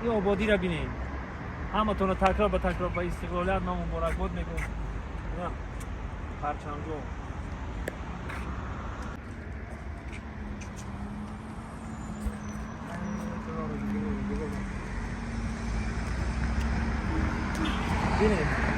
این آبادی را بینید. همتون تکرار به تکرار به استقلالیت ما مبارکباد میگم. نه پرچم‌جو بینید.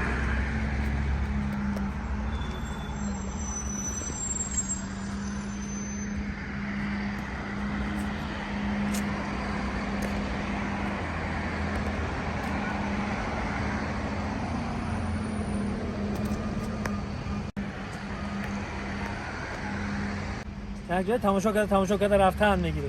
یک جای تماشا کرده رفتن میگیره.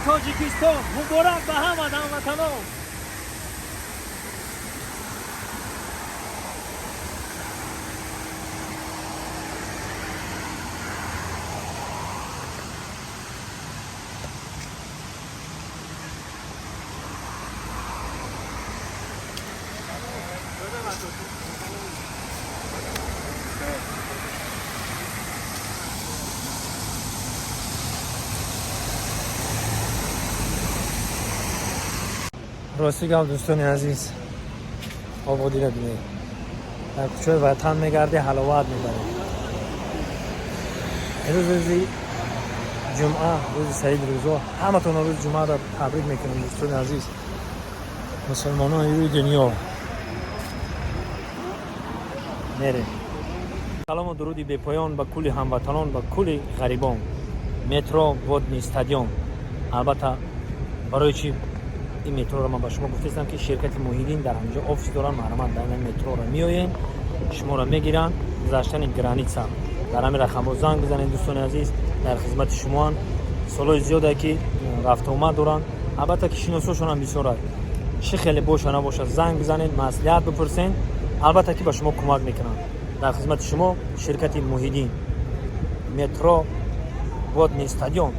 تاجیکستان مبارک به هموطنان. راستی گم دوستان عزیز، آبادی را بینید. در کوچه وطن میگردی، حلاوت میبری. امروز روزی جمعه، روز سعید روزا، همتون روز جمعه را تبریک میکنم دوستان عزیز، مسلمانان روی دنیا. میره سلام و درودی به پایان به کل هموطنان، به کل غریبان. مترو ودنی استادیوم. البته برای چی این مترو را من به شما گفتم که شرکت موحدین در همینجا آفیس دارن، محرمت در این مترو را میآیین، شما را میگیرن، گذشتن گرانیتسا در همین رقم زنگ بزنید دوستان عزیز، در خدمت شما. سالای زیاده که رفت آمد دارن، البته که شناساشون هم بسیار چه خیلی باشه نباشه زنگ بزنید، مصلحت بپرسین، البته که به شما کمک میکنن. در خدمت شما شرکت موحدین، مترو ودنی استادیوم.